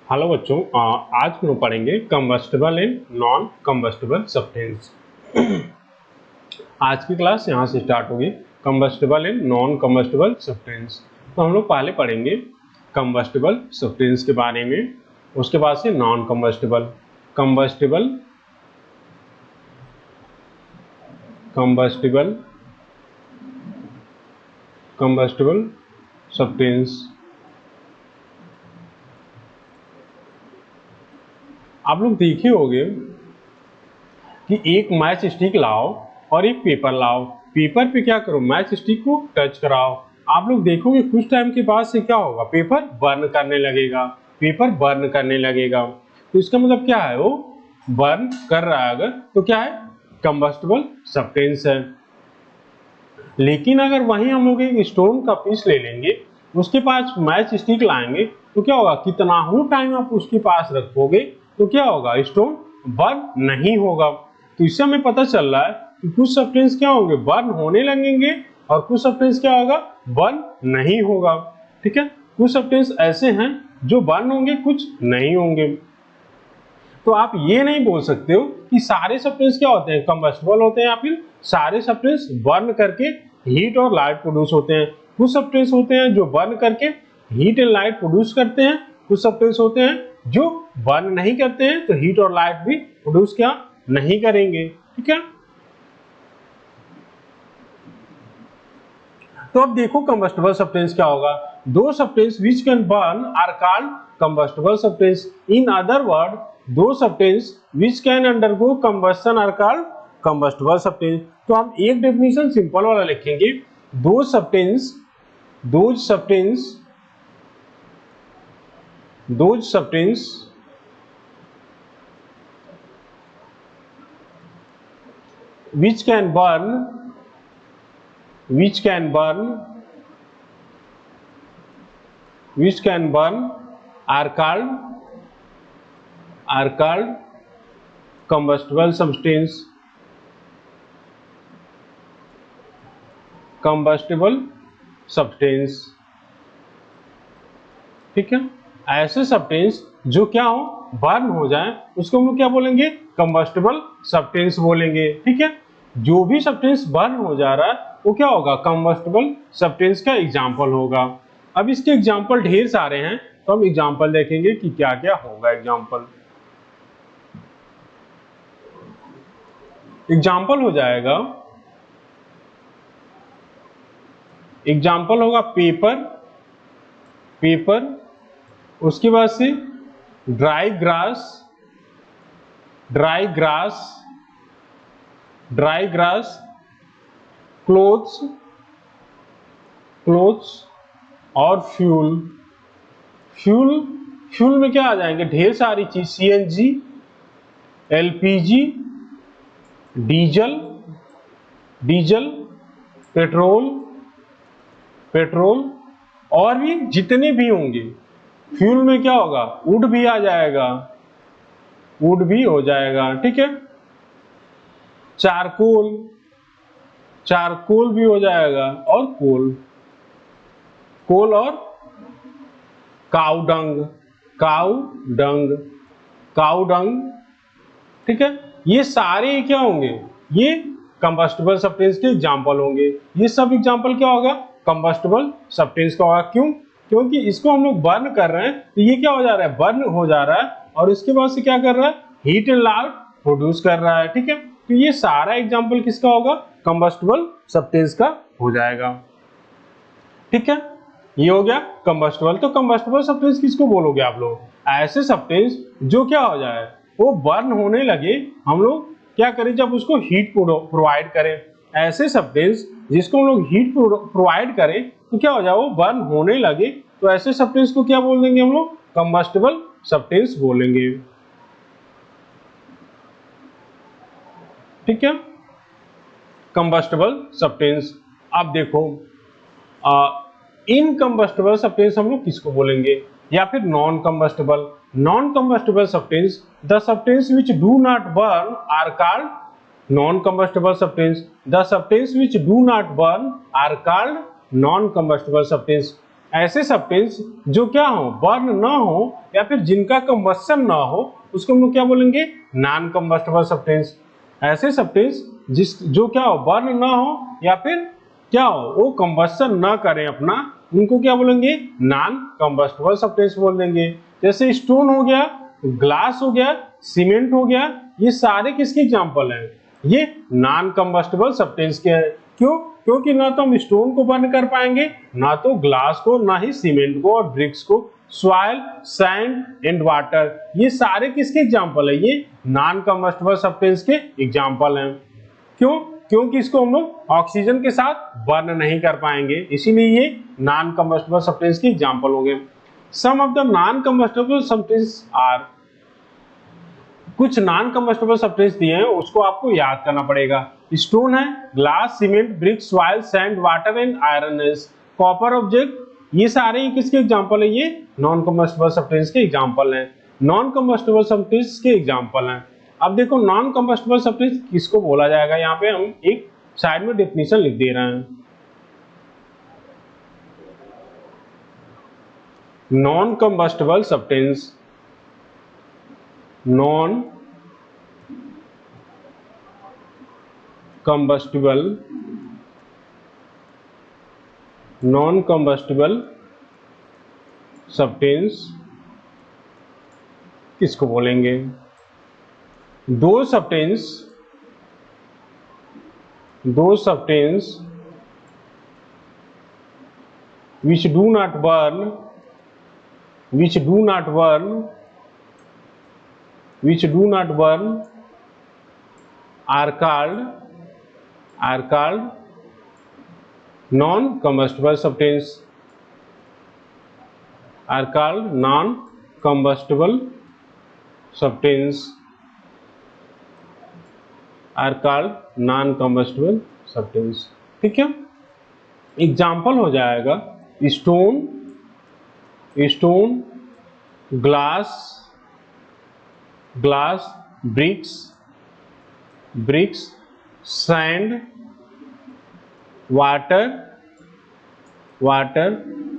Hello बच्चों, आज हम लोग पढ़ेंगे combustible and non combustible substance. आज की क्लास यहाँ से स्टार्ट होगी, combustible and non combustible substance. तो हम लोग पहले पढ़ेंगे कंबस्टिबल सब्सटेंस के बारे में, उसके बाद से non combustible, combustible combustible combustible substance. आप लोग देखे होंगे कि एक मैच स्टिक लाओ और एक पेपर लाओ, पेपर पे क्या करो, मैच स्टिक को टच कराओ। आप लोग देखोगे कुछ टाइम के बाद से क्या होगा, पेपर बर्न करने लगेगा, पेपर बर्न करने लगेगा। तो इसका मतलब क्या है, वो बर्न कर रहा है अगर, तो क्या है, कंबस्टिबल सब्सटेंस है। लेकिन अगर वहीं हम लोग एक स्टोन का पीस ले लेंगे, उसके पास मैच स्टिक लाएंगे, तो क्या होगा, कितना ही टाइम आप उसके पास रखोगे तो क्या होगा, स्टोन बर्न नहीं होगा। तो इससे हमें पता चल रहा है कि कुछ सब्सटेंस क्या होंगे, बर्न होने लगेंगे, और कुछ सब्सटेंस क्या होगा, बर्न नहीं होगा। ठीक है, कुछ सब्सटेंस ऐसे हैं जो बर्न होंगे, कुछ नहीं होंगे। तो आप ये नहीं बोल सकते हो कि सारे सब्सटेंस क्या होते हैं, कंबस्टिबल होते हैं, या फिर सारे सब्सटेंस बर्न करके हीट और लाइट प्रोड्यूस होते हैं। कुछ सब्सटेंस होते हैं जो बर्न करके हीट एंड लाइट प्रोड्यूस करते हैं, कुछ सब्सटेंस होते हैं जो बर्न नहीं करते हैं, तो हीट और लाइट भी प्रोड्यूस क्या नहीं करेंगे। ठीक है, तो अब देखो कंबस्टिबल सब्सटेंस क्या होगा। Those substance which can burn are called combustible substance. In other word, those substance which can undergo combustion are called combustible substance. तो हम एक डेफिनेशन सिंपल वाला लिखेंगे, those substance those substance those substance which can burn which can burn which can burn are called combustible substance, combustible substance। ठीक है, ऐसे substance जो क्या हो, बर्न हो जाए, उसको हम लोग क्या बोलेंगे, कंबस्टिबल सब्सटेंस बोलेंगे। ठीक है, जो भी सब्सटेंस बर्न हो जा रहा है वो क्या होगा, कंबस्टिबल सब्सटेंस का एग्जांपल होगा। अब इसके एग्जांपल ढेर सारे हैं, तो हम एग्जांपल देखेंगे कि क्या क्या होगा। एग्जांपल हो जाएगा, एग्जांपल होगा पेपर, उसके बाद से ड्राई ग्रास, क्लोथ्स और फ्यूल में क्या आ जाएंगे, ढेर सारी चीज, सीएनजी, एलपीजी, डीजल, पेट्रोल और भी जितने भी होंगे। फ्यूल में क्या होगा, वुड भी आ जाएगा, वुड भी हो जाएगा। ठीक है, चारकोल भी हो जाएगा, और कोल और काउडंग। ठीक है, ये सारे क्या होंगे, ये कंबस्टिबल सब्सटेंस के एग्जांपल होंगे। ये सब एग्जांपल क्या होगा, कंबस्टिबल सब्सटेंस का होगा। क्यों, क्योंकि इसको हम लोग बर्न कर रहे हैं, तो ये क्या हो जा रहा है, बर्न हो जा रहा है, और इसके बाद से क्या कर रहा है, हीट एंड लाइट प्रोड्यूस कर रहा है। ठीक है, तो ये सारा एग्जांपल किसका होगा, कंबस्टिबल सब्सटेंस का हो जाएगा। ठीक है, ये हो गया कंबस्टिबल। तो कंबस्टिबल सब्सटेंस किसको बोलोगे आप लोग, ऐसे सब्सटेंस जो क्या हो जाए, वो बर्न होने लगे, हम लोग क्या करें, जब उसको हीट प्रोवाइड करें। ऐसे सब्सटेंस जिसको हम लोग हीट प्रोवाइड करें, तो क्या हो जाए, वो बर्न होने लगे, तो ऐसे सब्सटेंस को क्या बोल देंगे हम लोग, कंबस्टिबल सब्सटेंस बोलेंगे। ठीक है, कंबस्टिबल सब्सटेंस। अब देखो, इनकम्बस्टिबल सब्सटेंस हम लोग किसको बोलेंगे, या फिर non combustible substance, the substance which do not burn are called non combustible substance. The substance which do not burn are called non combustible substance. ऐसे सब्सटेंस जो क्या हो, बर्न ना हो या फिर जिनका कंबस्शन ना हो, उसको हम लोग क्या बोलेंगे, नॉन कंबस्टेबल सब्सटेंस। ऐसे सब्सटेंस जो क्या हो, बर्न ना हो या फिर क्या हो, वो कंबस्शन ना करें अपना, उनको क्या बोलेंगे, नॉन कंबस्टेबल सब्सटेंस बोल देंगे। जैसे स्टोन हो गया, ग्लास हो गया, सीमेंट हो गया, ये सारे किसके एग्जांपल हैं, ये नॉन कंबस्टेबल सब्सटेंस के हैं। क्यों? क्योंकि ना तो हम स्टोन को बर्न कर पाएंगे, ना तो ग्लास को, ना ही सीमेंट को और ब्रिक्स को। सॉइल, सैंड एंड वाटर, ये सारे किसके एग्जांपल है, ये नॉन कंबस्टेबल सब्सटेंस के एग्जांपल हैं। क्यों? क्योंकि इसको हम लोग ऑक्सीजन के साथ बर्न नहीं कर पाएंगे, इसीलिए ये नॉन कंबस्टेबल सब्सटेंस के एग्जांपल हो गए। Some of the non combustible substance are, कुछ नॉन कंबस्टेबल सब्सटेंस दिए हैं, उसको आपको याद करना पड़ेगा। स्टोन है, glass, cement, brick, soil, sand, water and iron है। कॉपर ऑब्जेक्ट, ये सारे किसके एग्जांपल है, ये नॉन कंबस्टेबल सब्सटेंस के एग्जांपल हैं। नॉन कंबस्टेबल सब्सटेंस के एग्जांपल हैं। अब देखो नॉन कंबस्टेबल सब्सटेंस किसको बोला जाएगा, यहाँ पे हम एक साइड में डेफिनेशन लिख दे रहे हैं। Non combustible substance, non combustible, non combustible substance किसको बोलेंगे, दो substance which do not burn are called non combustible substance, are called non combustible substance, are called non combustible substance। ठीक है, एग्जाम्पल हो जाएगा stone, glass, bricks, sand, water,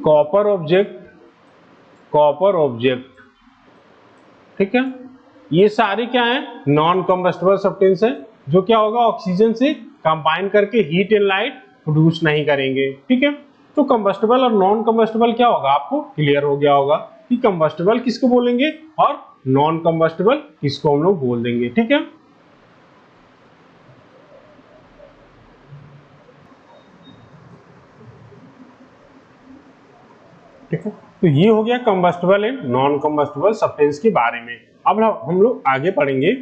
copper object. ठीक है, ये सारे क्या है, नॉन कंबस्टेबल सब्सटेंस है, जो क्या होगा, ऑक्सीजन से कंबाइन करके हीट एंड लाइट प्रोड्यूस नहीं करेंगे। ठीक है, तो कंबस्टेबल और नॉन कंबस्टेबल क्या होगा, आपको क्लियर हो गया होगा कि कंबस्टेबल किसको बोलेंगे और नॉन कंबस्टेबल किसको हम लोग बोल देंगे। ठीक है, ठीक है, तो ये हो गया combustible and non combustible substance के बारे में। अब हम लोग आगे पढ़ेंगे।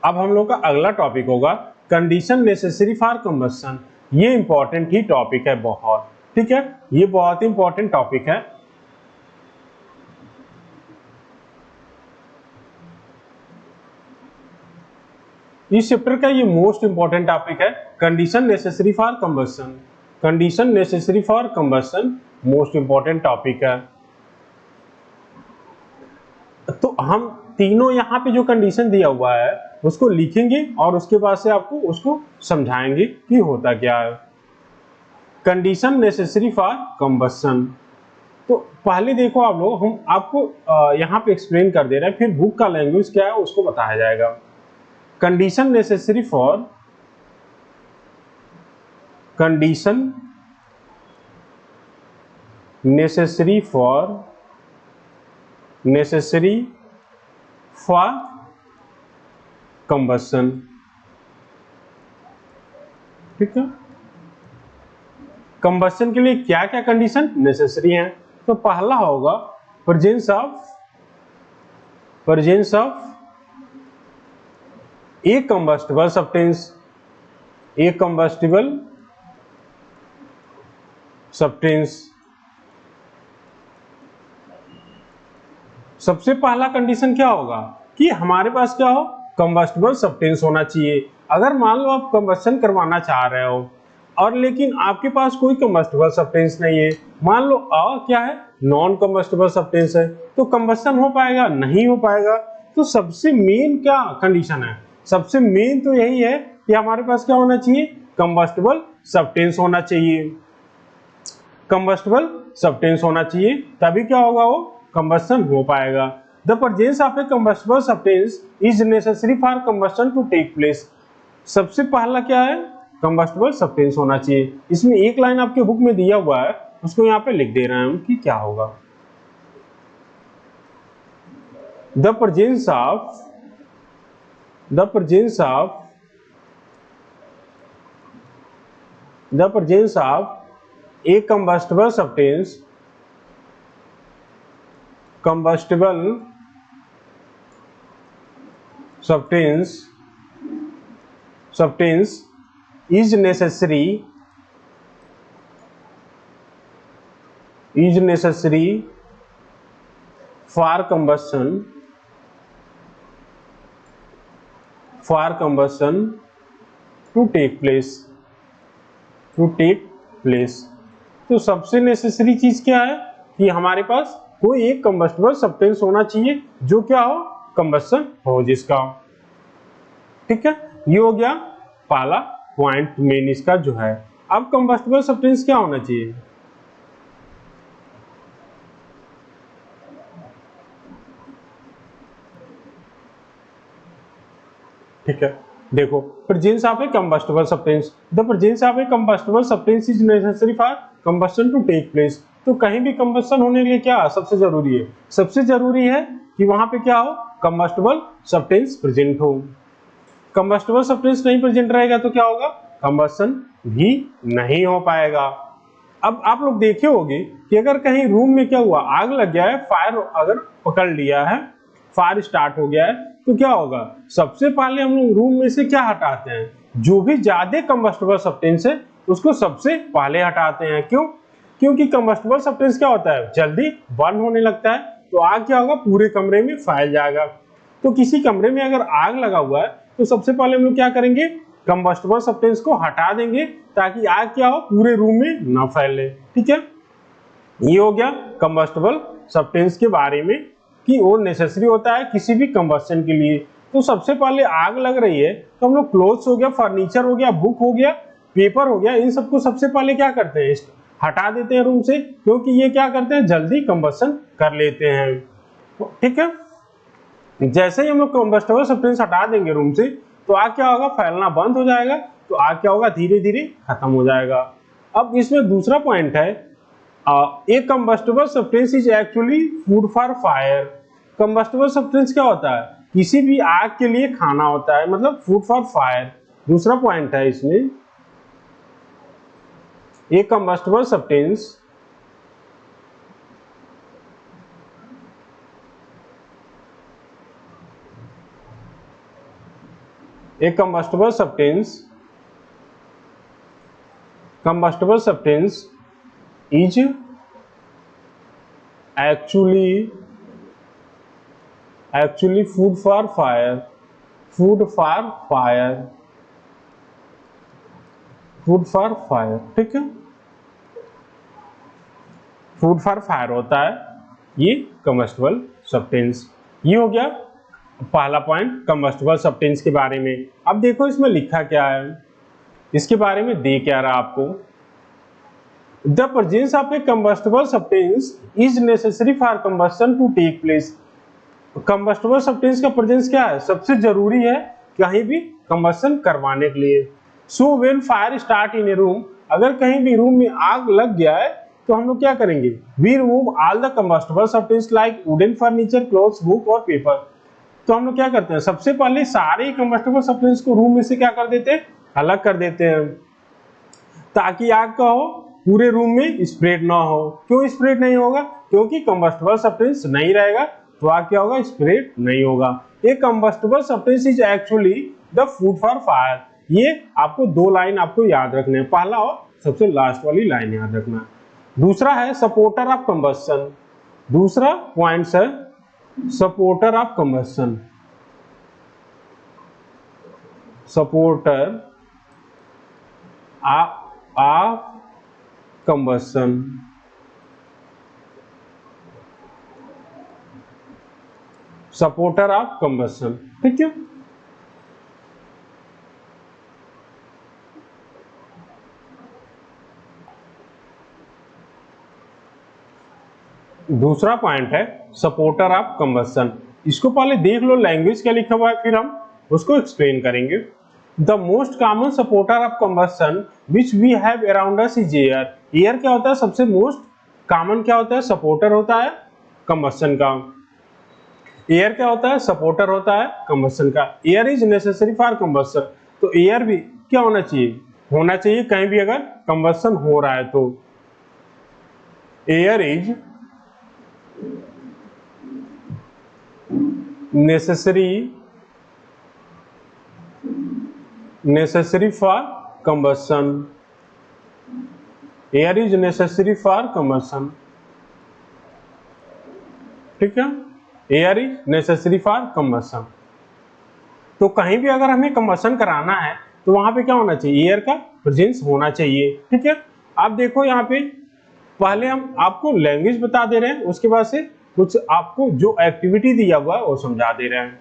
अब हम लोग का अगला टॉपिक होगा कंडीशन नेसेसरी फॉर कंबस्शन। ये इंपॉर्टेंट ही टॉपिक है बहुत। ठीक है, ये बहुत इंपॉर्टेंट टॉपिक है। इस चैप्टर का ये मोस्ट इंपॉर्टेंट टॉपिक है, condition necessary for combustion. Condition necessary for combustion most important topic है। तो हम तीनों यहाँ पे जो कंडीशन दिया हुआ है उसको लिखेंगे और उसके बाद से आपको उसको समझाएंगे कि होता क्या है। कंडीशन नेसेसरी फॉर कंबस्शन, तो पहले देखो आप लोग, हम आपको यहाँ पे एक्सप्लेन कर दे रहे हैं, फिर बुक का लैंग्वेज क्या है उसको बताया जाएगा। Condition necessary for combustion. ठीक है, कंबस्शन के लिए क्या क्या कंडीशन नेसेसरी हैं, तो पहला होगा presence of A combustible substance. सबसे पहला कंडीशन क्या होगा कि हमारे पास क्या हो, कंबस्टेबल सब्सटेंस होना चाहिए। अगर मान लो आप कंबस्शन करवाना चाह रहे हो और लेकिन आपके पास कोई कंबस्टेबल सब्सटेंस नहीं है, मान लो क्या है, नॉन कंबस्टेबल सब्सटेंस है, तो कंबस्शन हो पाएगा, नहीं हो पाएगा। तो सबसे मेन क्या कंडीशन है, सबसे मेन तो यही है कि हमारे पास क्या होना चाहिए, कंबस्टेबल सब्सटेंस होना चाहिए। कंबस्टिबल सब्सटेंस होना चाहिए, तभी क्या होगा, वो कंबस्शन हो पाएगा। The presence of a combustible substance is necessary for combustion to take place. सबसे पहला क्या है, कंबस्टिबल सब्सटेंस होना चाहिए। इसमें एक लाइन आपके बुक में दिया हुआ है, उसको यहाँ पे लिख दे रहे हैं हम कि क्या होगा। The presence of the presence of a combustible substance is necessary for combustion to take place। तो सबसे नेसेसरी चीज क्या है कि हमारे पास कोई एक कंबस्टिबल सब्सटेंस होना चाहिए जो क्या हो, कंबस्शन हो जिसका। ठीक है, ये हो गया पहला पॉइंट मेन इसका जो है। अब कंबस्टिबल सब्सटेंस क्या होना चाहिए, ठीक है, देखो presence of a combustible substance, the presence of a combustible substance is necessary for combustion to take place. तो कहीं भी कंबस्शन होने के लिए क्या सबसे जरूरी है, सबसे जरूरी है कि वहां पे क्या हो, कंबस्टिबल सब्सटेंस प्रेजेंट हो। कंबस्टिबल सब्सटेंस नहीं प्रेजेंट रहेगा तो क्या होगा, कंबस्शन भी नहीं हो पाएगा। अब आप लोग देखे होंगे कि अगर कहीं रूम में क्या हुआ, आग लग गया है, फायर अगर पकड़ लिया है, फायर स्टार्ट हो गया है, तो क्या होगा, सबसे पहले हम लोग रूम में से क्या हटाते हैं, जो भी ज्यादा कंबस्टिबल सब्सटेंस है उसको सबसे पहले हटाते हैं। क्यों, क्योंकि कंबस्टिबल सब्सटेंस क्या होता है, जल्दी बर्न होने लगता है, तो आग क्या होगा, पूरे कमरे में फैल जाएगा। तो किसी कमरे में अगर आग लगा हुआ है तो सबसे पहले हम लोग क्या करेंगे, कंबस्टिबल सब्सटेंस को हटा देंगे ताकि आग क्या हो, पूरे रूम में ना फैले। ठीक है, ये हो गया कंबस्टिबल सब्सटेंस के बारे में कि वो नेसेसरी होता है किसी भी कंबस्शन के लिए। तो सबसे पहले आग लग रही है तो हम लोग क्लोथ्स हो गया, फर्नीचर हो गया, बुक हो गया, पेपर हो गया, इन सबको सबसे पहले क्या करते हैं, हटा देते हैं रूम से, क्योंकि ये क्या करते हैं, जल्दी कंबस्शन कर लेते हैं। ठीक है, जैसे ही हम लोग कंबस्टिबल सब्सटेंस हटा देंगे रूम से तो आग क्या होगा, फैलना बंद हो जाएगा, तो आग क्या होगा, धीरे धीरे खत्म हो जाएगा। अब इसमें दूसरा पॉइंट है, a combustible substance is actually food for fire. Combustible substance क्या होता है, किसी भी आग के लिए खाना होता है, मतलब फूड फॉर फायर। दूसरा पॉइंट है इसमें, a combustible substance a combustible substance is actually food for fire। ठीक है, फूड फॉर फायर होता है ये कंबस्टिबल सब्सटेंस। ये हो गया पहला पॉइंट कंबस्टिबल सब्सटेंस के बारे में। अब देखो इसमें लिखा क्या है, इसके बारे में दे क्या रहा आपको, the presence of a combustible substance is necessary for combustion to take place. Combustible substance का प्रेजेंस क्या है, सबसे जरूरी है कहीं भी कंबस्शन करवाने के लिए। So when fire start in A room, अगर कहीं भी रूम में आग लग गया है तो हम लोग क्या करेंगे, we remove all the combustible substance like wooden furniture, clothes, book और पेपर। तो हम लोग क्या करते हैं, सबसे पहले सारे कंबस्टिबल सब्सटेंस को रूम में से क्या कर देते हैं, अलग कर देते हैं, ताकि आग का हो पूरे रूम में स्प्रेड ना हो। क्यों स्प्रेड नहीं होगा, क्योंकि कंबस्टिबल सब्सटेंस नहीं रहेगा तो आग क्या होगा, स्प्रेड नहीं होगा। ये combustible substance is actually the food for fire. ये आपको दो लाइन आपको याद रखने हैं, पहला और सबसे लास्ट वाली लाइन याद रखना। दूसरा है सपोर्टर ऑफ कंबस्शन, दूसरा पॉइंट है supporter of combustion, supporter of combustion. Supporter of combustion, ठीक है। दूसरा पॉइंट है सपोर्टर ऑफ कंबस्शन। इसको पहले देख लो लैंग्वेज क्या लिखा हुआ है, फिर हम उसको एक्सप्लेन करेंगे। The most common supporter of combustion which we have around us is air. Air क्या होता है, सबसे मोस्ट कॉमन क्या होता है, सपोर्टर होता है कंबस्शन का। एयर क्या होता है, सपोर्टर होता है कंबस्शन का। Air is necessary for combustion, तो एयर भी क्या होना चाहिए, होना चाहिए कहीं भी अगर कंबस्शन हो रहा है तो। Air is necessary for combustion, air is necessary for combustion, ठीक है, air is necessary for combustion. तो कहीं भी अगर हमें कंबस्शन कराना है तो वहां पे क्या होना चाहिए, एयर का प्रेजेंस होना चाहिए, ठीक है। आप देखो यहाँ पे पहले हम आपको लैंग्वेज बता दे रहे हैं, उसके बाद से कुछ आपको जो एक्टिविटी दिया हुआ है वो समझा दे रहे हैं।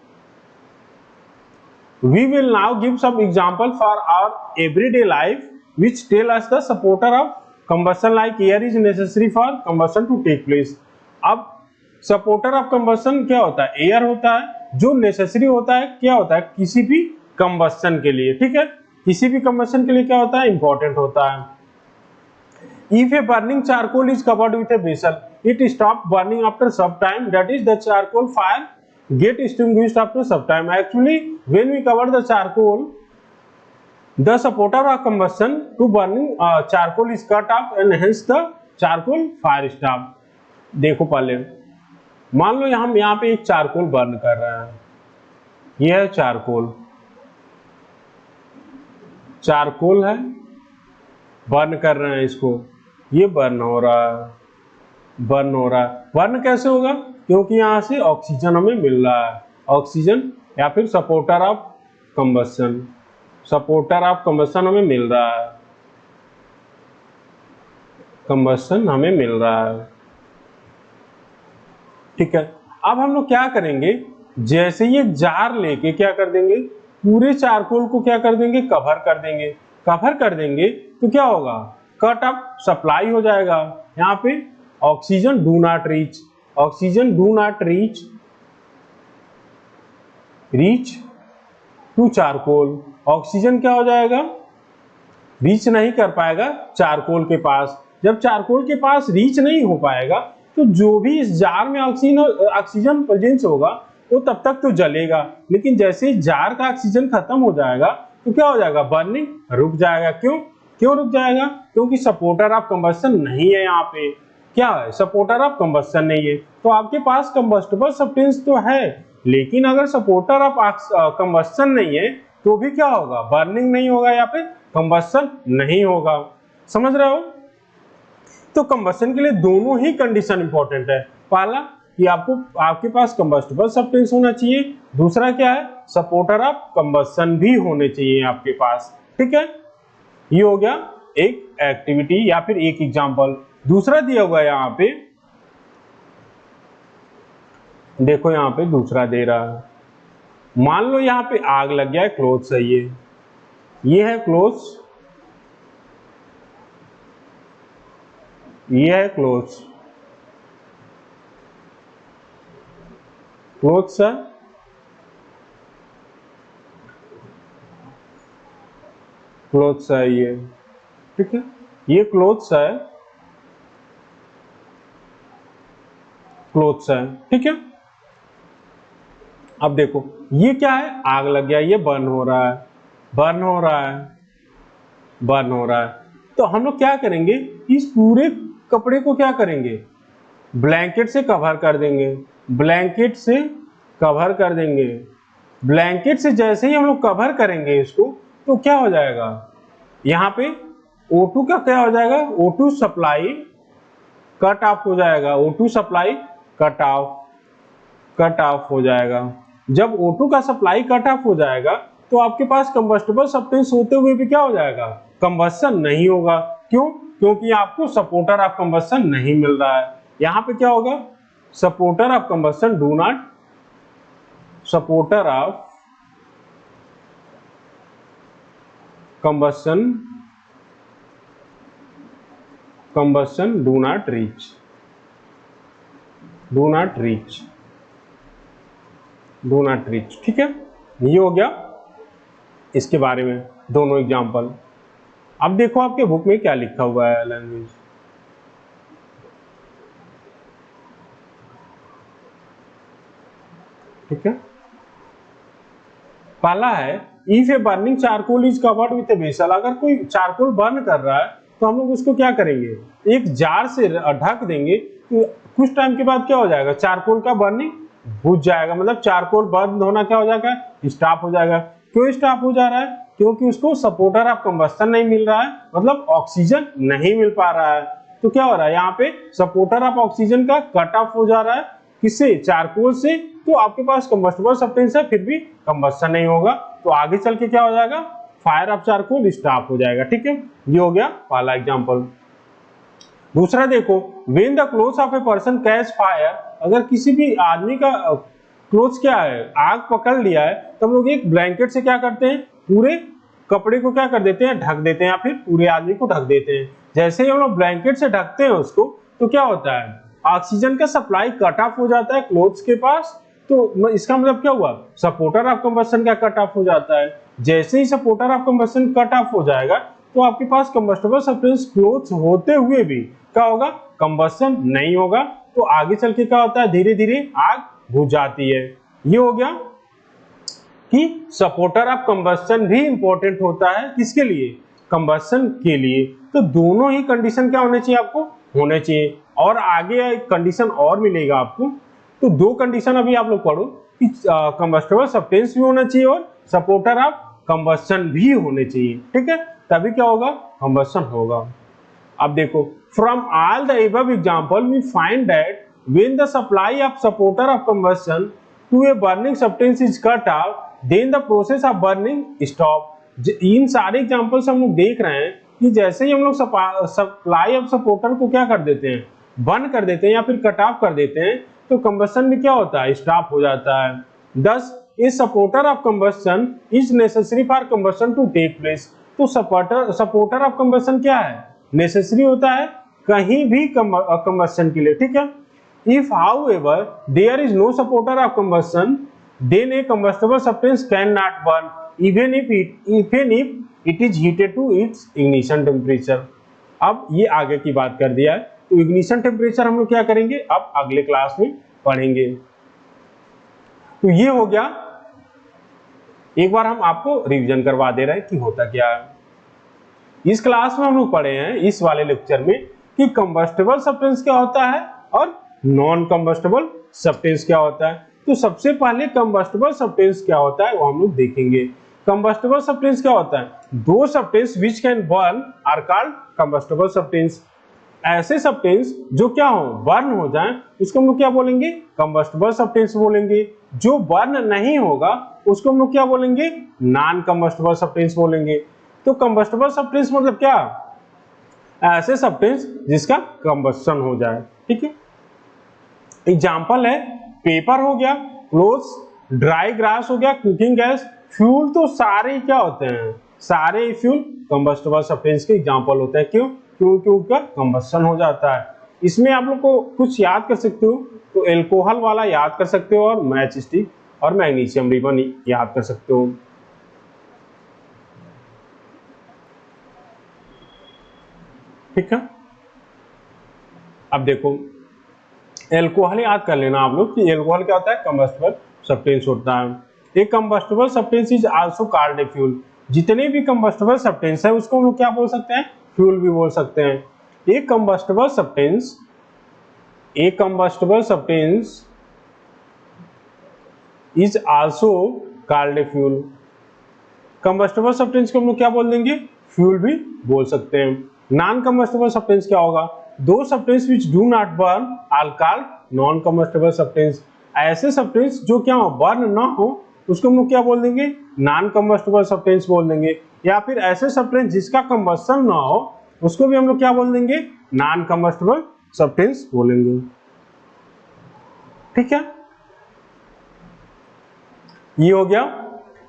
We will now give some example for our everyday life which tell us the supporter of combustion like air is necessary for combustion to take place। अब सपोर्टर ऑफ कंबस्शन क्या होता है, एयर होता है, जो नेसेसरी होता है क्या होता है, किसी भी कंबस्शन के लिए, ठीक है, किसी भी कंबस्शन के लिए क्या होता है, इंपॉर्टेंट होता है। If a burning charcoal is covered with a vessel, it stops burning after some time. That is, the charcoal fire get extinguished after some time. Actually, when we cover the charcoal, the supporter of combustion to burning charcoal is cut off, and hence the charcoal fire stop. देखो पहले मान लो हम यहाँ पे एक charcoal burn कर रहे हैं, यह है चारकोल, चारकोल है, बर्न कर रहे हैं इसको, ये बर्न हो रहा है, बर्न हो रहा है। बर्न कैसे होगा, क्योंकि यहाँ से ऑक्सीजन हमें मिल रहा है, ऑक्सीजन या फिर supporter of combustion, supporter of combustion हमें मिल रहा है, कंबस्शन हमें मिल रहा है, ठीक है। अब हम लोग क्या करेंगे, जैसे ये जार लेके क्या कर देंगे, पूरे चारकोल को क्या कर देंगे, कवर कर देंगे, कवर कर देंगे तो क्या होगा, कट ऑफ सप्लाई हो जाएगा। यहाँ पे oxygen do not reach, oxygen do not reach to charcoal, oxygen क्या हो जाएगा, रीच नहीं कर पाएगा चारकोल के पास। जब चारकोल के पास रीच नहीं हो पाएगा तो जो भी इस जार में ऑक्सीजन प्रेजेंस होगा वो तब तक तो जलेगा, लेकिन जैसे ही जार का ऑक्सीजन खत्म हो जाएगा तो क्या हो जाएगा, बर्निंग रुक जाएगा। क्यों रुक जाएगा, क्योंकि सपोर्टर ऑफ कंबस्शन नहीं है, यहाँ पे क्या है, सपोर्टर ऑफ कंबस्शन नहीं है। तो आपके पास कंबस्टिबल सब्सटेंस तो है, लेकिन अगर सपोर्टर ऑफ कंबस्शन नहीं है तो भी क्या होगा, बर्निंग नहीं होगा या फिर कंबस्शन नहीं होगा। समझ रहे हो, तो कंबस्शन के लिए दोनों ही कंडीशन इंपॉर्टेंट है। पहला कि आपके पास कंबस्टिबल सब्सटेंस होना चाहिए, दूसरा क्या है, सपोर्टर ऑफ कंबस्शन भी होने चाहिए आपके पास, ठीक है। ये हो गया एक एक्टिविटी या फिर एक एग्जांपल। दूसरा दिया हुआ है यहाँ पे, देखो यहाँ पे दूसरा दे रहा है, मान लो यहाँ पे आग लग गया है, क्लोथ्स है, ये है क्लोथ्स, ये है क्लोथ्स, क्लोथ्स है, क्लोथ्स है ये, ठीक है, ये क्लोथ्स है, क्लोथ्स है, ठीक है। अब देखो ये क्या है, आग लग गया, ये बर्न हो रहा है, बर्न हो रहा है, बर्न हो रहा है। तो हम लोग क्या करेंगे, इस पूरे कपड़े को क्या करेंगे, ब्लैंकेट से कवर कर देंगे, ब्लैंकेट से कवर कर देंगे। ब्लैंकेट से जैसे ही हम लोग कवर करेंगे इसको तो क्या हो जाएगा, यहाँ पे O2 का क्या हो जाएगा, O2 सप्लाई कट ऑफ हो जाएगा, O2 सप्लाई कट ऑफ हो जाएगा। जब O2 का सप्लाई कट ऑफ हो जाएगा तो आपके पास कंबस्टिबल सब्सटेंस होते हुए भी क्या हो जाएगा, कंबस्शन नहीं होगा। क्यों, क्योंकि आपको सपोर्टर ऑफ कंबस्शन नहीं मिल रहा है। यहाँ पे क्या होगा, supporter of combustion do not, supporter of combustion do not reach, do not reach, do not reach. ठीक है, ये हो गया इसके बारे में दोनों एग्जाम्पल। अब देखो आपके बुक में क्या लिखा हुआ है लैंग्वेज। ठीक है, पहला है if a burning charcoal is covered with a vessel. अगर कोई चारकोल बर्न कर रहा है तो हम लोग उसको क्या करेंगे, एक जार से ढक देंगे, तो कुछ टाइम के बाद क्या हो जाएगा, चारकोल का बर्निंग बुझ जाएगा, मतलब चारकोल बर्न होना क्या हो जाएगा, स्टॉप हो जाएगा। क्यों स्टॉप हो जा रहा है, क्योंकि उसको सपोर्टर ऑफ कंबस्शन नहीं मिल रहा है, मतलब ऑक्सीजन नहीं मिल पा रहा है। तो क्या हो रहा है, यहाँ पे सपोर्टर ऑफ ऑक्सीजन का कट ऑफ हो जा रहा है, किससे, चारकोल से। तो आपके पास कंबस्टिबल सब्सटेंस है, फिर भी कंबस्शन नहीं होगा, तो आगे चल के क्या हो जाएगा, फायर ऑफ चारकोल स्टॉप हो जाएगा। ठीक है, ये हो गया पहला एग्जांपल। दूसरा देखो, when the clothes of a person catch fire. अगर किसी भी आदमी का क्लोथ्स क्या है, आग पकड़ लिया है, तो हम लोग एक ब्लैंकेट से क्या करते हैं, पूरे कपड़े को क्या कर देते हैं, ढक देते हैं, या फिर पूरे आदमी को ढक देते हैं। जैसे ही हम लोग ब्लैंकेट से ढकते हैं उसको, तो क्या होता है, ऑक्सीजन का सप्लाई कट ऑफ हो जाता है क्लोथ्स के पास। तो इसका मतलब क्या हुआ, सपोर्टर ऑफ कंबस्शन का कट ऑफ हो जाता है। जैसे ही supporter of combustion cut off हो जाएगा, तो आपके पास कंबस्टिबल सब्सटेंस क्लोथ्स होते हुए भी क्या होगा, कंबस्शन नहीं होगा। तो आगे चल के क्या होता है, धीरे धीरे आग बुझ जाती है। ये हो गया कि सपोर्टर ऑफ कंबस्शन भी इंपॉर्टेंट होता है, किसके लिए, कंबस्शन के लिए। तो दोनों ही कंडीशन क्या होने चाहिए, आपको होने चाहिए। और आगे एक कंडीशन और मिलेगा आपको, तो दो कंडीशन अभी आप लोग पढ़ो कि कंबस्टिबल सब्सटेंस भी होना चाहिए और सपोर्टर ऑफ कंबस्शन भी होने चाहिए। ठीक है, तभी क्या होगा, कंबस्शन होगा। अब देखो, from all the above example we find that when the supply of supporter of combustion to a burning substance is cut off, then the process of burning stop. इन सारे एग्जांपल से हम लोग देख रहे हैं कि जैसे ही हम लोग सप्लाई ऑफ सपोर्टर को क्या कर देते हैं, बंद कर देते हैं या फिर कट ऑफ कर देते हैं, तो कंबस्शन भी क्या होता है, स्टॉप हो जाता है। Thus, a supporter of combustion is necessary for combustion to take place। तो सपोर्टर ऑफ कंबस्शन क्या है, नेसेसरी होता है कहीं भी कंबस्शन के लिए। ठीक है, if however there is no supporter of combustion, then a combustible substance cannot burn even if it is heated to its ignition temperature। अब ये आगे की बात कर दिया है, तो इग्निशन टेम्परेचर हम लोग क्या करेंगे, अब अगले क्लास में पढ़ेंगे। तो ये हो गया, एक बार हम आपको रिवीजन करवा दे रहे हैं कि होता क्या है। इस क्लास में हम लोग पढ़े हैं, इस वाले लेक्चर में, कि कंबस्टिबल सब्सटेंस क्या होता है और नॉन कंबस्टिबल सब्सटेंस क्या होता है। तो सबसे पहले कंबस्टिबल सब्सटेंस क्या होता है वो हम लोग देखेंगे। कंबस्टिबल सब्सटेंस क्या होता है, those substance which can burn are called combustible substance. ऐसे सब्सटेंस जो क्या हो, बर्न हो जाएं, उसको हम लोग क्या बोलेंगे, कंबस्टिबल सब्सटेंस बोलेंगे। जो बर्न नहीं होगा उसको हम लोग क्या बोलेंगे, नॉन कंबस्टिबल सब्सटेंस बोलेंगे। तो कंबस्टिबल सब्सटेंस मतलब क्या, ऐसे सब्सटेंस जिसका कंबस्शन हो जाए। ठीक है, एग्जांपल है, पेपर हो गया, क्लोथ्स, ड्राई ग्रास हो गया, कुकिंग गैस, फ्यूल। तो सारे क्या होते हैं, सारे फ्यूल कंबस्टिबल सब्सटेंस के एग्जांपल होते हैं। क्यों, क्योंकि उनका कंबस्शन हो जाता है। इसमें आप लोग को कुछ याद कर सकते हो, तो एल्कोहल वाला याद कर सकते हो, और मैच स्टिक और मैग्नीशियम रिबन याद कर सकते हो। ठीक है, अब देखो, एल्कोहल याद कर लेना आप लोग कि एल्कोहल क्या होता है, कंबस्टिबल सब्सटेंस होता है। एक combustible substance is also called a fuel. जितने भी कंबस्टिबल सब्सटेंस है उसको हम लोग क्या बोल सकते हैं, फ्यूल भी बोल सकते हैं। एक combustible substance is also called a fuel. Combustible substance को हम लोग क्या बोल देंगे, फ्यूल भी बोल सकते हैं। नॉन कंबस्टिबल सब्सटेंस क्या होगा, those substance which do not burn are called non combustible substance. ऐसे सब्सटेंस जो क्या हो, बर्न ना हो, उसको हम लोग क्या बोल देंगे, नॉन कंबस्टिबल सब्सटेंस बोल देंगे। या फिर ऐसे सब्सटेंस जिसका कंबस्शन ना हो, उसको भी हम लोग क्या बोल देंगे, नॉन कंबस्टिबल सब्सटेंस बोलेंगे। ठीक है, ये हो गया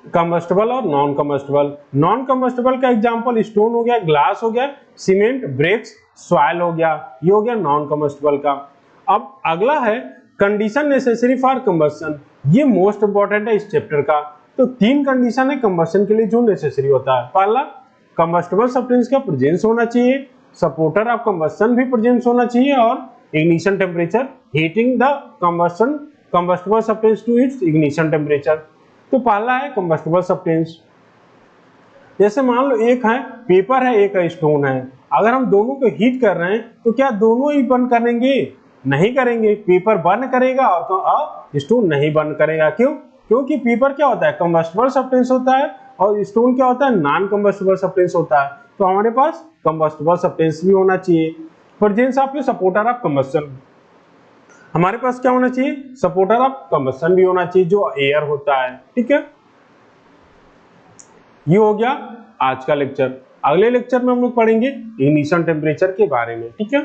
कंबस्टिबल और नॉन कंबस्टिबल। नॉन कंबस्टिबल का एग्जांपल स्टोन हो गया, ग्लास हो गया, सीमेंट, ब्रिक्स, सॉइल हो गया। ये हो गया नॉन कंबस्टिबल का। अब अगला है कंडीशन नेसेसरी फॉर कंबस्शन, ये मोस्ट इंपॉर्टेंट है इस चैप्टर का। तो 3 कंडीशन है कंबस्शन के लिए जो नेसेसरी होता है। पहला, कंबस्टिबल सब्सटेंस का प्रेजेंस होना चाहिए, सपोर्टर ऑफ कंबस्शन भी प्रेजेंस होना चाहिए, और ignition temperature, heating the combustible substance to its ignition temperature. तो पहला है कंबस्टिबल सब्सटेंस। जैसे मान लो एक है पेपर है, एक है स्टोन है, अगर हम दोनों को हीट कर रहे हैं तो क्या दोनों ही बर्न करेंगे? नहीं करेंगे। पेपर बर्न करेगा और स्टोन नहीं बर्न करेगा। क्यों? क्योंकि पेपर क्या होता है? कंबस्टिबल सब्सटेंस होता है, और स्टोन क्या होता है? नॉन कंबस्टिबल सब्सटेंस होता है। तो हमारे पास कंबस्टिबल सब्सटेंस भी होना चाहिए। Presence of supporter of combustion, हमारे पास क्या होना चाहिए? सपोर्टर ऑफ कंबस्शन भी होना चाहिए जो एयर होता है। ठीक है, ये हो गया आज का लेक्चर। अगले लेक्चर में हम लोग पढ़ेंगे इग्निशन टेम्परेचर के बारे में। ठीक है।